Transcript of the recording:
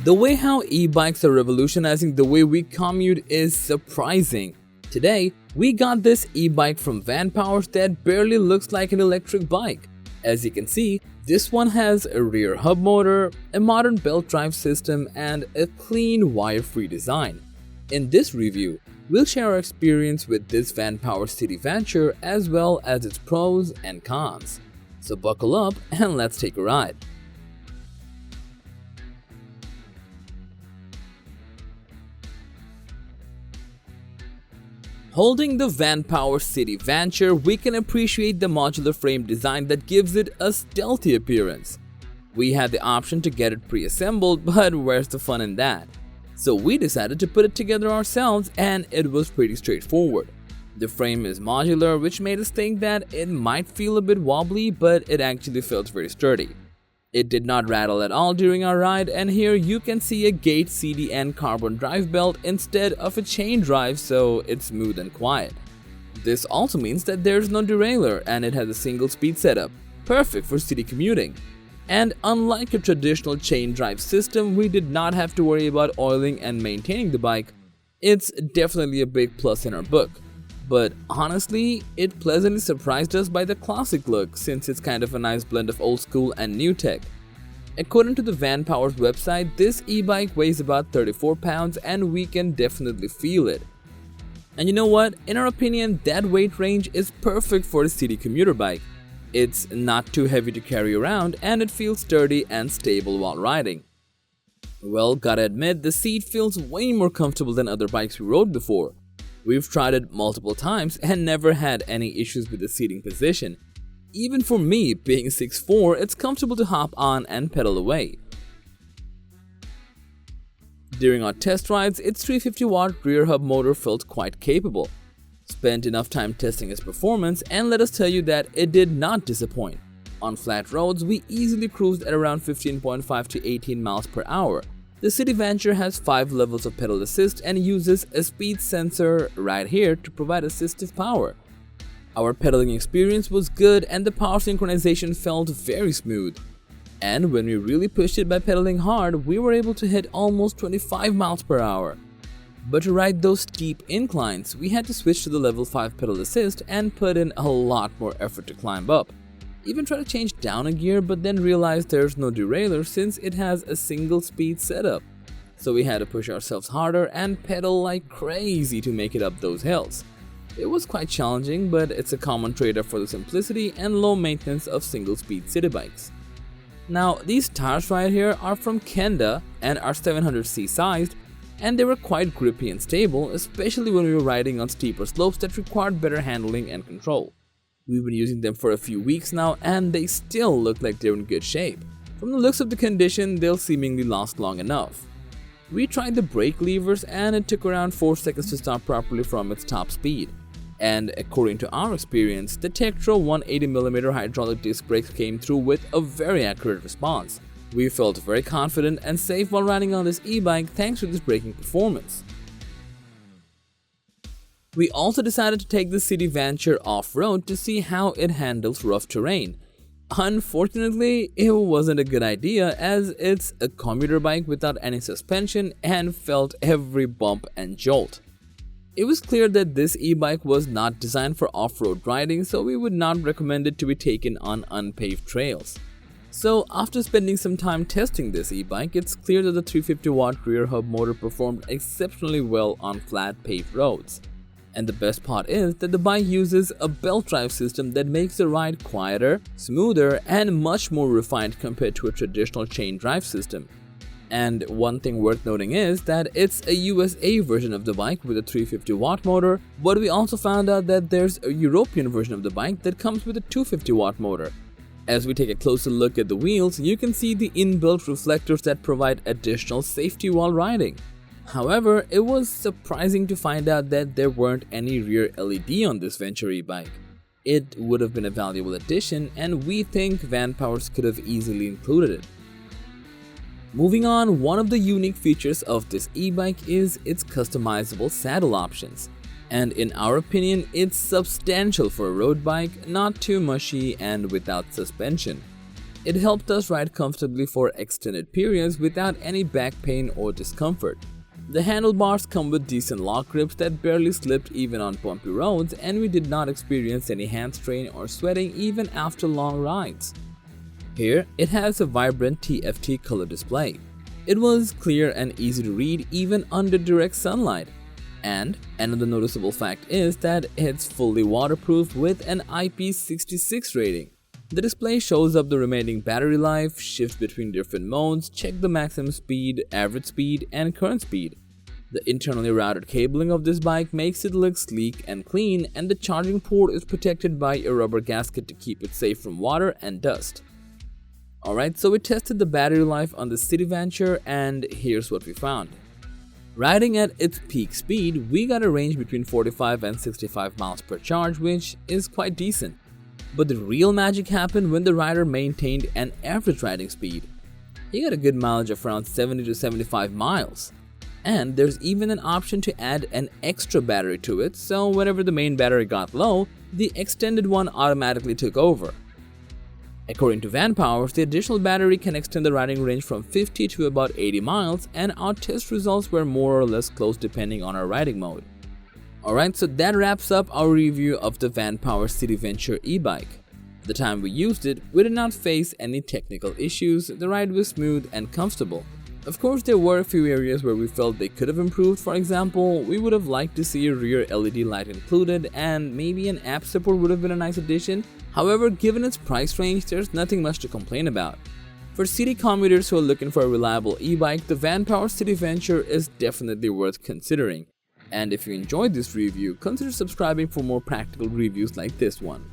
The way how e-bikes are revolutionizing the way we commute is surprising. Today, we got this e-bike from Vanpowers that barely looks like an electric bike. As you can see, this one has a rear hub motor, a modern belt drive system, and a clean wire-free design. In this review, we'll share our experience with this Vanpowers City Vanture as well as its pros and cons. So buckle up and let's take a ride. Holding the Vanpowers City Vanture, we can appreciate the modular frame design that gives it a stealthy appearance. We had the option to get it pre-assembled, but where's the fun in that? So we decided to put it together ourselves, and it was pretty straightforward. The frame is modular, which made us think that it might feel a bit wobbly, but it actually felt very sturdy. It did not rattle at all during our ride, and here you can see a gate CDN carbon drive belt instead of a chain drive, so it's smooth and quiet. This also means that there's no derailleur and it has a single speed setup, perfect for city commuting. And unlike a traditional chain drive system, we did not have to worry about oiling and maintaining the bike. It's definitely a big plus in our book. But honestly, it pleasantly surprised us by the classic look, since it's kind of a nice blend of old school and new tech. According to the Vanpowers website, this e-bike weighs about 34 pounds and we can definitely feel it. And you know what? In our opinion, that weight range is perfect for a city commuter bike. It's not too heavy to carry around and it feels sturdy and stable while riding. Well, gotta admit, the seat feels way more comfortable than other bikes we rode before. We've tried it multiple times and never had any issues with the seating position. Even for me, being 6'4", it's comfortable to hop on and pedal away. During our test rides, its 350-watt rear hub motor felt quite capable. Spent enough time testing its performance, and let us tell you that it did not disappoint. On flat roads, we easily cruised at around 15.5 to 18 miles per hour. The City Vanture has 5 levels of pedal assist and uses a speed sensor right here to provide assistive power. Our pedaling experience was good and the power synchronization felt very smooth. And when we really pushed it by pedaling hard, we were able to hit almost 25 miles per hour. But to ride those steep inclines, we had to switch to the level 5 pedal assist and put in a lot more effort to climb up. Even try to change down a gear, but then realized there's no derailleur since it has a single speed setup. So we had to push ourselves harder and pedal like crazy to make it up those hills. It was quite challenging, but it's a common trade-off for the simplicity and low maintenance of single speed city bikes. Now, these tires right here are from Kenda and are 700cc sized, and they were quite grippy and stable, especially when we were riding on steeper slopes that required better handling and control. We've been using them for a few weeks now and they still look like they're in good shape. From the looks of the condition, they'll seemingly last long enough. We tried the brake levers and it took around 4 seconds to stop properly from its top speed. And according to our experience, the Tektro 180mm hydraulic disc brakes came through with a very accurate response. We felt very confident and safe while riding on this e-bike thanks to this braking performance. We also decided to take the City Vanture off-road to see how it handles rough terrain. Unfortunately, it wasn't a good idea as it's a commuter bike without any suspension and felt every bump and jolt. It was clear that this e-bike was not designed for off-road riding, so we would not recommend it to be taken on unpaved trails. So after spending some time testing this e-bike, it's clear that the 350-watt rear hub motor performed exceptionally well on flat paved roads. And the best part is that the bike uses a belt drive system that makes the ride quieter, smoother, and much more refined compared to a traditional chain drive system. And one thing worth noting is that it's a USA version of the bike with a 350-watt motor, but we also found out that there's a European version of the bike that comes with a 250-watt motor. As we take a closer look at the wheels, you can see the inbuilt reflectors that provide additional safety while riding. However, it was surprising to find out that there weren't any rear LED on this Venture e-bike. It would have been a valuable addition and we think Vanpowers could have easily included it. Moving on, one of the unique features of this e-bike is its customizable saddle options. And in our opinion, it's substantial for a road bike, not too mushy and without suspension. it helped us ride comfortably for extended periods without any back pain or discomfort. The handlebars come with decent lock grips that barely slipped even on bumpy roads, and we did not experience any hand strain or sweating even after long rides. Here, it has a vibrant TFT color display. It was clear and easy to read even under direct sunlight. And another noticeable fact is that it's fully waterproof with an IP66 rating. The display shows up the remaining battery life, shifts between different modes, check the maximum speed, average speed, and current speed. The internally routed cabling of this bike makes it look sleek and clean, and the charging port is protected by a rubber gasket to keep it safe from water and dust. Alright, so we tested the battery life on the City Vanture, and here's what we found. Riding at its peak speed, we got a range between 45 and 65 miles per charge, which is quite decent. But the real magic happened when the rider maintained an average riding speed. He got a good mileage of around 70 to 75 miles. And there's even an option to add an extra battery to it, so whenever the main battery got low, the extended one automatically took over. According to Vanpowers, the additional battery can extend the riding range from 50 to about 80 miles, and our test results were more or less close depending on our riding mode. Alright, so that wraps up our review of the Vanpowers City Vanture e-bike. The time we used it, we did not face any technical issues, the ride was smooth and comfortable. Of course, there were a few areas where we felt they could have improved. For example, we would have liked to see a rear LED light included, and maybe an app support would have been a nice addition. However, given its price range, there's nothing much to complain about. For city commuters who are looking for a reliable e-bike, the Vanpowers City Vanture is definitely worth considering. And if you enjoyed this review, consider subscribing for more practical reviews like this one.